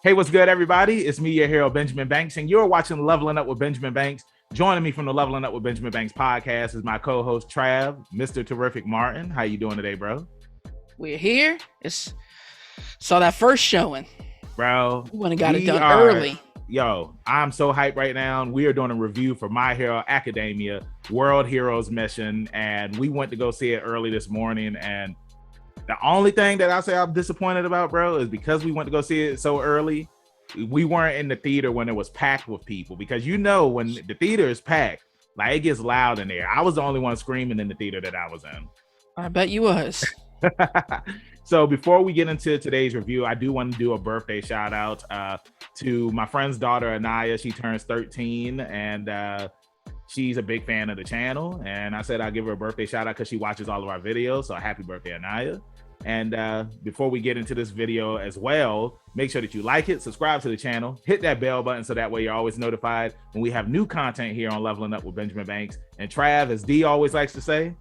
Hey, what's good, everybody? It's me, your hero, Benjamin Banks, and you're watching Leveling Up with Benjamin Banks. Joining me from the Leveling Up with Benjamin Banks podcast is my co-host, Trav, Mr. Terrific Martin. How you doing today, bro? We're here. Saw that first showing. Bro, we went and got it done early. Yo, I'm so hyped right now. We are doing a review for My Hero Academia, World Heroes Mission, and we went to go see it early this morning, and the only thing that I say I'm disappointed about, bro, is because we went to go see it so early, we weren't in the theater when it was packed with people. Because you know, when the theater is packed, like, it gets loud in there. I was the only one screaming in the theater that I was in. I bet you was. So before we get into today's review, I do want to do a birthday shout out to my friend's daughter, Anaya. She turns 13, and she's a big fan of the channel. And I said I'll give her a birthday shout out because she watches all of our videos. So happy birthday, Anaya. And before we get into this video as well, make sure that you like it, subscribe to the channel, hit that bell button so that way you're always notified when we have new content here on Leveling Up with Benjamin Banks. And Trav, as D always likes to say,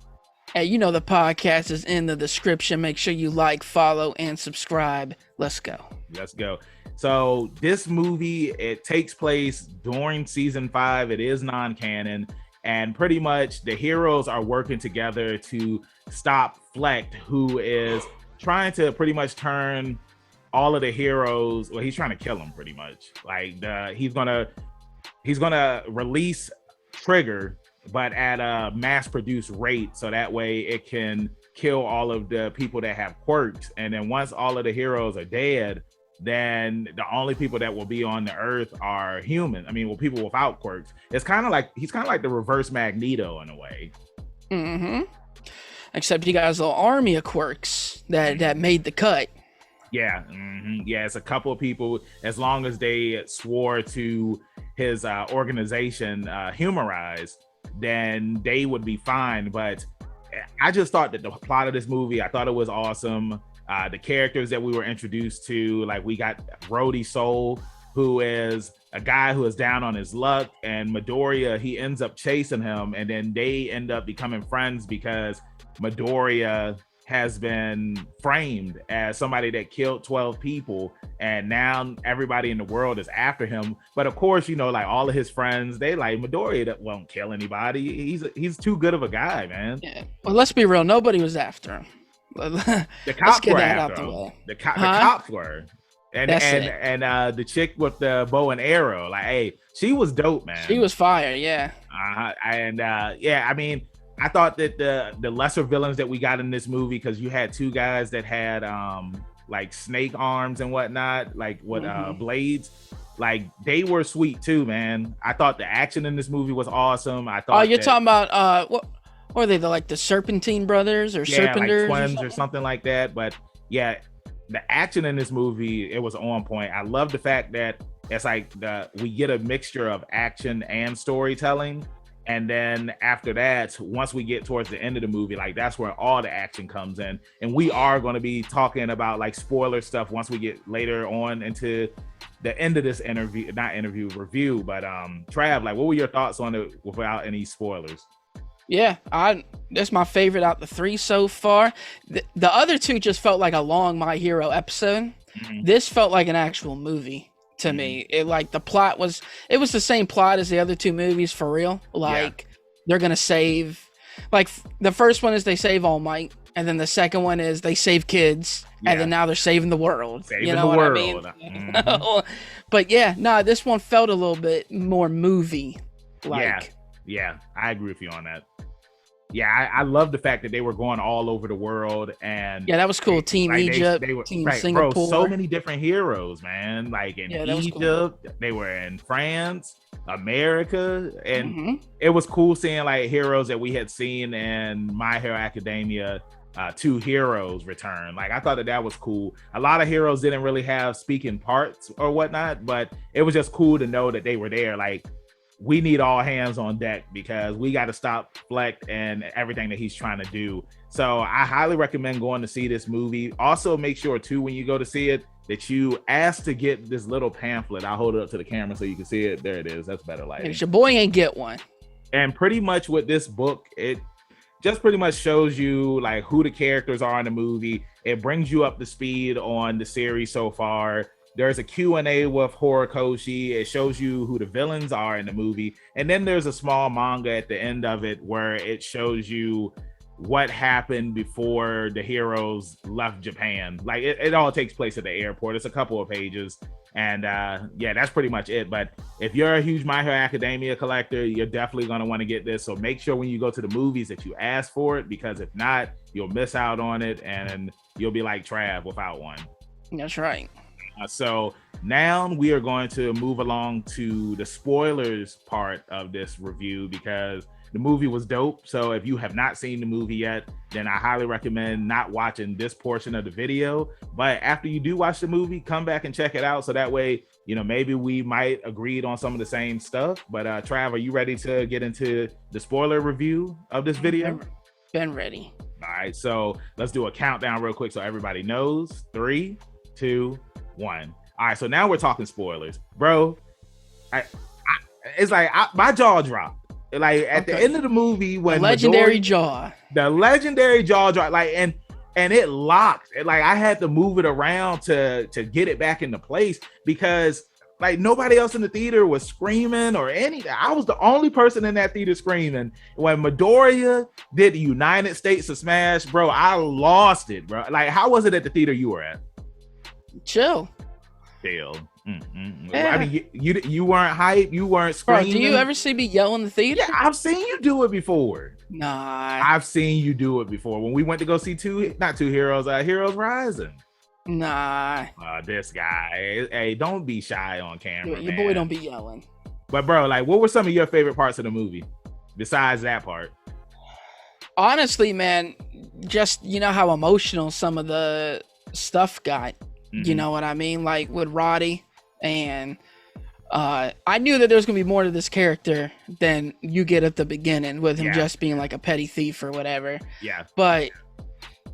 hey, you know the podcast is in the description. Make sure you like, follow, and subscribe. Let's go. Let's go. So this movie, it takes place during season 5. It is non-canon. And pretty much the heroes are working together to stop Fleck, who is trying to pretty much turn all of the heroes. Well, he's trying to kill them pretty much. Like he's gonna release Trigger, but at a mass-produced rate, so that way it can kill all of the people that have quirks. And then once all of the heroes are dead, then the only people that will be on the earth are human. I mean, well, people without quirks. It's kind of like he's kind of like the reverse Magneto in a way. Mm-hmm. Except he got his little army of quirks that made the cut. Yeah, yeah. It's a couple of people. As long as they swore to his organization, Humorize, then they would be fine. But I just thought that the plot of this movie, I thought it was awesome. The characters that we were introduced to, like we got Rhodey Soul, who is a guy who is down on his luck, and Midoriya, he ends up chasing him, and then they end up becoming friends because Midoriya has been framed as somebody that killed 12 people, and now everybody in the world is after him. But of course, you know, like all of his friends, they like Midoriya that won't kill anybody. He's too good of a guy, man. Yeah. Well, let's be real. Nobody was after him. The cops were after him. The cops were. And the chick with the bow and arrow, like, hey, she was dope, man. She was fire, yeah. Yeah, I mean, I thought that the lesser villains that we got in this movie, because you had two guys that had like snake arms and whatnot, like blades, like they were sweet too, man. I thought the action in this movie was awesome. I thought you're talking about what are they, the Serpentine brothers or Serpenters, like twins or something like that. But yeah, the action in this movie, it was on point. I love the fact that it's like we get a mixture of action and storytelling. And then after that, once we get towards the end of the movie, like that's where all the action comes in. And we are going to be talking about like spoiler stuff once we get later on into the end of this review. But Trav, like, what were your thoughts on it without any spoilers? Yeah, that's my favorite out the 3 so far. The other 2 just felt like a long My Hero episode. Mm-hmm. This felt like an actual movie to me. It like the plot was the same plot as the other 2 movies for real. Like they're gonna save, like the first one is they save All Might, and then the second one is they save kids, and then now they're saving the world. You know what I mean? Mm-hmm. But yeah, this one felt a little bit more movie like. Yeah, I agree with you on that. Yeah, I love the fact that they were going all over the world, and that was cool. Team Egypt, they were, Team Singapore. Bro, so many different heroes, man. Like in Egypt, cool. They were in France, America, and it was cool seeing like heroes that we had seen in My Hero Academia. 2 heroes return. Like I thought that was cool. A lot of heroes didn't really have speaking parts or whatnot, but it was just cool to know that they were there. Like, we need all hands on deck because we got to stop Fleck and everything that he's trying to do. So I highly recommend going to see this movie. Also, make sure too, when you go to see it, that you ask to get this little pamphlet. I'll hold it up to the camera so you can see it. There it is. That's better lighting. Your boy ain't get one. And pretty much with this book, it just pretty much shows you like who the characters are in the movie. It brings you up to speed on the series so far. there's a Q&A with Horikoshi. It shows you who the villains are in the movie. And then there's a small manga at the end of it where it shows you what happened before the heroes left Japan. Like it all takes place at the airport. It's a couple of pages. And yeah, that's pretty much it. But if you're a huge My Hero Academia collector, you're definitely going to want to get this. So make sure when you go to the movies that you ask for it, because if not, you'll miss out on it and you'll be like Trav without one. That's right. So now we are going to move along to the spoilers part of this review, because the movie was dope. So if you have not seen the movie yet, then I highly recommend not watching this portion of the video. But after you do watch the movie, come back and check it out. So that way, you know, maybe we might agreed on some of the same stuff. But Trav, are you ready to get into the spoiler review of this video? Been ready. All right, so let's do a countdown real quick so everybody knows. 3, 2, 1. All right, so now we're talking spoilers, bro. It's like my jaw dropped. Like at the end of the movie, when the legendary jaw dropped, like and it locked. Like I had to move it around to get it back into place, because like nobody else in the theater was screaming or anything. I was the only person in that theater screaming when Midoriya did the United States of Smash, bro. I lost it, bro. Like, how was it at the theater you were at? Chill. Yeah. I mean, you weren't hype, you weren't screaming. Bro, do you ever see me yell in the theater? Yeah, I've seen you do it before. Nah, I've seen you do it before when we went to go see Heroes Rising. Nah, this guy. Hey, don't be shy on camera. Your boy don't be yelling. But bro, like, what were some of your favorite parts of the movie besides that part? Honestly, man, just you know how emotional some of the stuff got. Mm-hmm. You know what I mean? Like with Roddy, and I knew that there's gonna be more to this character than you get at the beginning with him just being like a petty thief or whatever. Yeah. But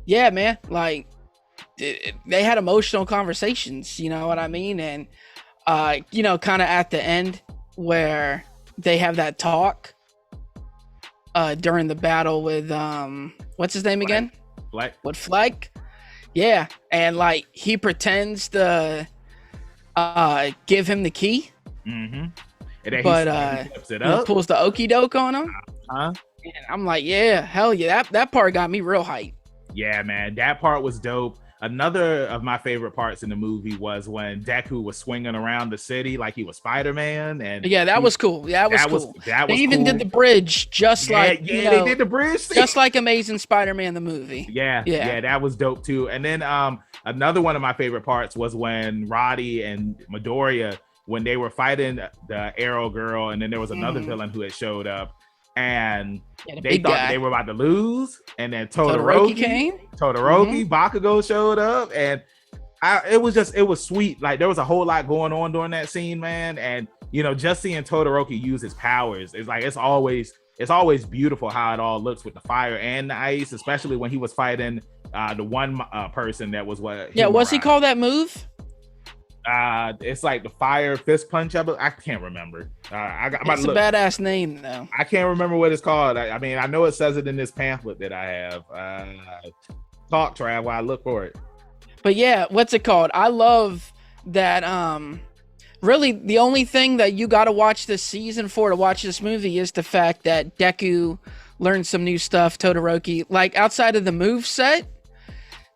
yeah, man, like they had emotional conversations. You know what I mean? And you know, kind of at the end where they have that talk during the battle with what's his name again? Fleck. With Fleck. Yeah, and like he pretends to give him the key, and then he flips it up, pulls the okie doke on him. And I'm like, yeah, hell yeah, that part got me real hyped. Yeah, man, that part was dope. Another of my favorite parts in the movie was when Deku was swinging around the city like he was Spider-Man, and yeah, that was cool. Yeah, that was cool. They even did the bridge just like they did the bridge just like Amazing Spider-Man the movie. Yeah, that was dope too. And then another one of my favorite parts was when Roddy and Midoriya, when they were fighting the Arrow Girl, and then there was another villain who had showed up. And they thought they were about to lose, and then Todoroki came. Bakugo showed up, and it was sweet. Like there was a whole lot going on during that scene, man. And you know, just seeing Todoroki use his powers, it's always beautiful how it all looks with the fire and the ice, especially when he was fighting the one person that was what's he call that move? It's like the fire fist punch. I can't remember. It's a badass name though. I can't remember what it's called. I mean, I know it says it in this pamphlet that I have. Talk, Trav, while I look for it. But yeah, what's it called? I love that. Really, the only thing that you got to watch this season for to watch this movie is the fact that Deku learned some new stuff. Todoroki, like outside of the move set,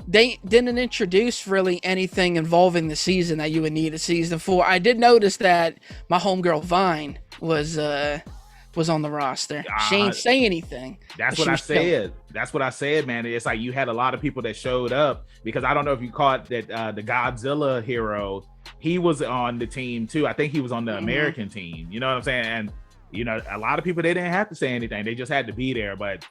they didn't introduce really anything involving the season that you would need a season for. I did notice that my homegirl Vine was on the roster. She ain't say anything. That's what I said. That's what I said, man. It's like you had a lot of people that showed up, because I don't know if you caught that the Godzilla hero, he was on the team too. I think he was on the American team. You know what I'm saying? And you know, a lot of people, they didn't have to say anything. They just had to be there. But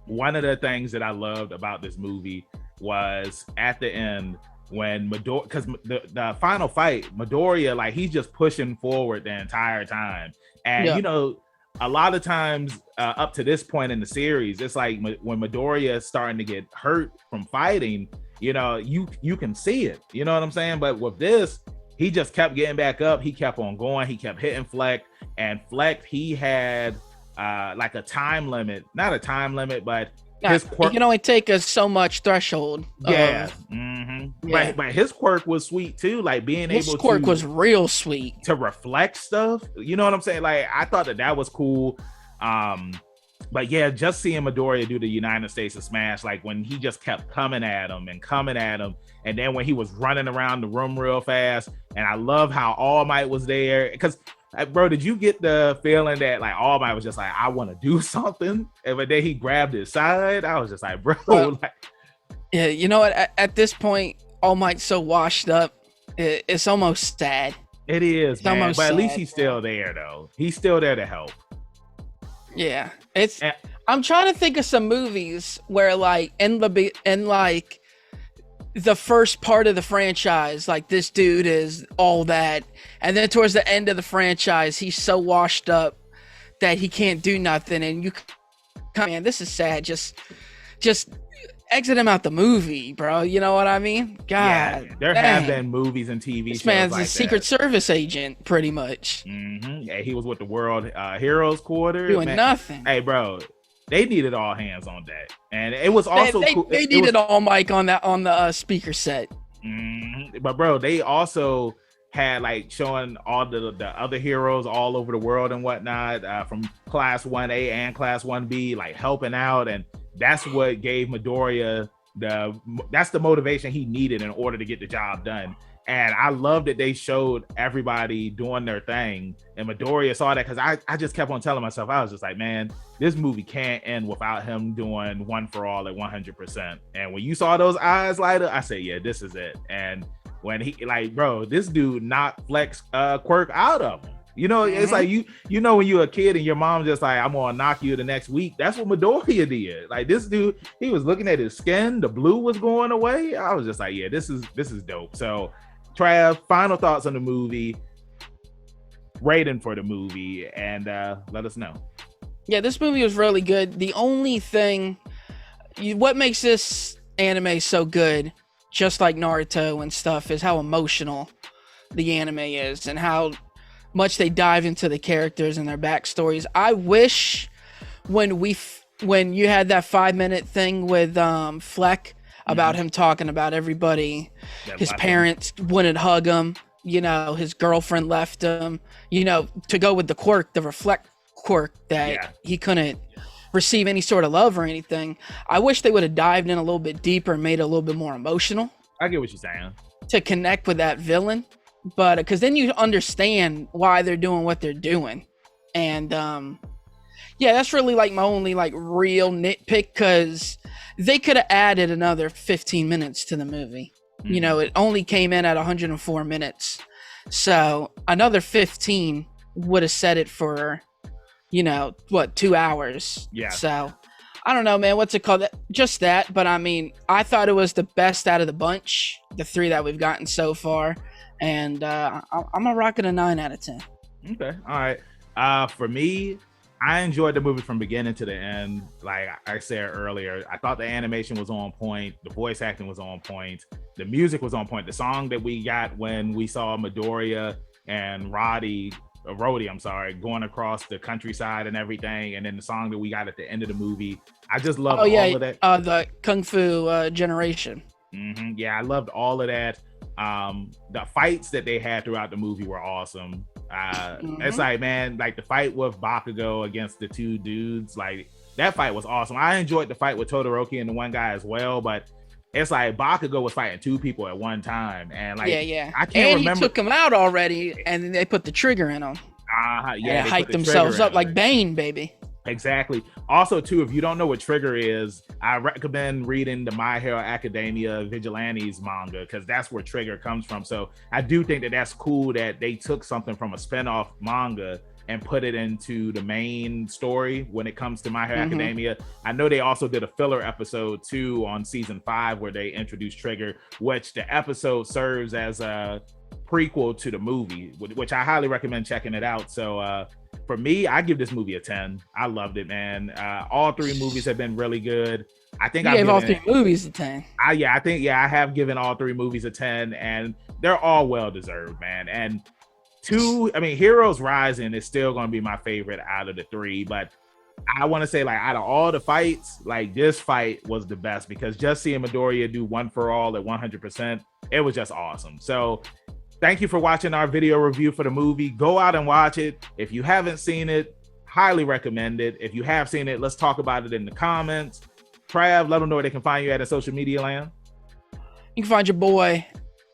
one of the things that I loved about this movie was at the end when because the final fight, Midoriya, like he's just pushing forward the entire time. And you know, a lot of times up to this point in the series, it's like when Midoriya is starting to get hurt from fighting, you know, you can see it, you know what I'm saying? But with this, he just kept getting back up. He kept on going. He kept hitting Fleck, and Fleck, he had like a time limit, not a time limit, but you can only take us so much threshold. Yeah. Yeah. But his quirk was sweet too, like being His able quirk to was real sweet to reflect stuff. You know what I'm saying? Like I thought that was cool. But yeah, just seeing Midoriya do the United States of Smash, like when he just kept coming at him, and then when he was running around the room real fast, and I love how All Might was there because. Bro, did you get the feeling that like All Might was just like, I want to do something, but then he grabbed his side? I was just like, bro, like, yeah, you know what? At this point, All Might's so washed up, it's almost sad. It is, man. But at sad, least he's still there, though. He's still there to help. Yeah, I'm trying to think of some movies where, like, in the first part of the franchise, like this dude is all that, and then towards the end of the franchise, he's so washed up that he can't do nothing, and you, man, this is sad. Just exit him out the movie, bro. You know what I mean? God, yeah, there have been movies and TV this shows man's like a Secret Service agent, pretty much. Yeah, he was with the World Heroes Quarter doing nothing. Hey, bro, they needed all hands on deck, and it was also cool. They needed All Mic on the speaker set. But bro, they also had like showing all the other heroes all over the world and whatnot, from Class 1A and Class 1B, like helping out, and that's what gave Midoriya that's the motivation he needed in order to get the job done. And I love that they showed everybody doing their thing, and Midoriya saw that, because I just kept on telling myself, I was just like, man, this movie can't end without him doing One for All at 100%. And when you saw those eyes light up, I said, yeah, this is it. And when he, like, bro, this dude knocked Flex quirk out of him. You know, it's like you know when you're a kid and your mom just like, I'm gonna knock you the next week. That's what Midoriya did. Like, this dude, he was looking at his skin, the blue was going away. I was just like, yeah, this is dope. So Trav, final thoughts on the movie, rating for the movie, and let us know. Yeah, this movie was really good. The only thing, what makes this anime so good, just like Naruto and stuff, is how emotional the anime is and how much they dive into the characters and their backstories. I wish when you had that 5-minute thing with Fleck about him talking about everybody, his parents wouldn't hug him, you know, his girlfriend left him, you know, to go with the quirk, the reflect quirk, that he couldn't receive any sort of love or anything. I wish they would have dived in a little bit deeper and made it a little bit more emotional. I get what you're saying. To connect with that villain, but because then you understand why they're doing what they're doing. And yeah, that's really like my only like real nitpick, because they could have added another 15 minutes to the movie. You know, it only came in at 104 minutes. So another 15 would have set it for, you know, 2 hours. Yeah. So I don't know, man. What's it called? Just that. But I mean, I thought it was the best out of the bunch, the 3 that we've gotten so far. And I'm going to rock it a 9 out of 10. Okay. All right. For me, I enjoyed the movie from beginning to the end. Like I said earlier, I thought the animation was on point. The voice acting was on point. The music was on point. The song that we got when we saw Midoriya and Rhodey, going across the countryside and everything. And then the song that we got at the end of the movie. I just loved all of that. The Kung Fu Generation. Yeah, I loved all of that. The fights that they had throughout the movie were awesome. It's like, man, like the fight with Bakugo against the 2 dudes, like that fight was awesome. I enjoyed the fight with Todoroki and the one guy as well, but it's like Bakugo was fighting 2 people at one time, and like I can't remember. He took him out already, and then they put the trigger in him. They hyped themselves up like Bane, baby. Exactly. Also, too, if you don't know what Trigger is, I recommend reading the My Hero Academia Vigilantes manga, because that's where Trigger comes from. So I do think that that's cool that they took something from a spinoff manga and put it into the main story when it comes to My Hero Academia. I know they also did a filler episode too on season 5 where they introduced Trigger, which the episode serves as a prequel to the movie, which I highly recommend checking it out. So for me, I give this movie a 10. I loved it, man. All 3 movies have been really good. I think I gave all 3 movies a 10. I have given all 3 movies a 10, and they're all well deserved, man. And Heroes Rising is still going to be my favorite out of the 3, but I want to say, like, out of all the fights, like, this fight was the best, because just seeing Midoriya do one for all at 100%, it was just awesome. So thank you for watching our video review for the movie. Go out and watch it. If you haven't seen it, highly recommend it. If you have seen it, let's talk about it in the comments. Trav, let them know where they can find you at in social media land. You can find your boy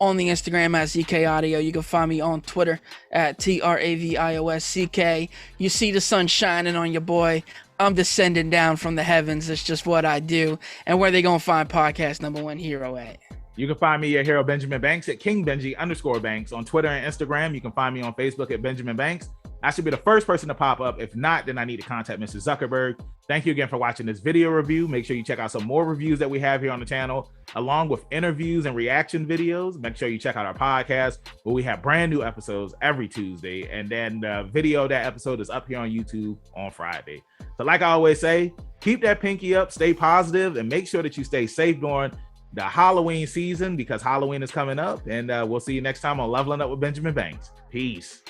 on the Instagram at ZK Audio. You can find me on Twitter at TravIosck. You see the sun shining on your boy. I'm descending down from the heavens. It's just what I do. And where they gonna find podcast #1 hero at? You can find me, your hero, Benjamin Banks, at KingBenji_Banks on Twitter and Instagram. You can find me on Facebook at Benjamin Banks. I should be the first person to pop up. If not, then I need to contact Mr. Zuckerberg. Thank you again for watching this video review. Make sure you check out some more reviews that we have here on the channel, along with interviews and reaction videos. Make sure you check out our podcast, where we have brand new episodes every Tuesday. And then the video of that episode is up here on YouTube on Friday. So like I always say, keep that pinky up, stay positive, and make sure that you stay safe during the Halloween season, because Halloween is coming up. And we'll see you next time on Leveling Up with Benjamin Banks. Peace.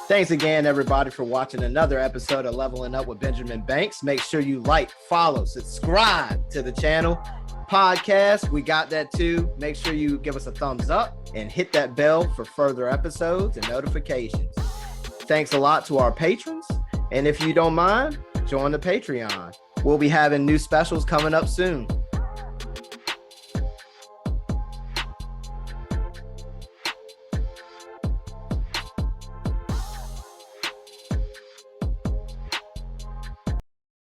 Thanks again, everybody, for watching another episode of Leveling Up with Benjamin Banks. Make sure you like, follow, subscribe to the channel. Podcast, we got that too. Make sure you give us a thumbs up and hit that bell for further episodes and notifications. Thanks a lot to our patrons. And if you don't mind, join the Patreon. We'll be having new specials coming up soon.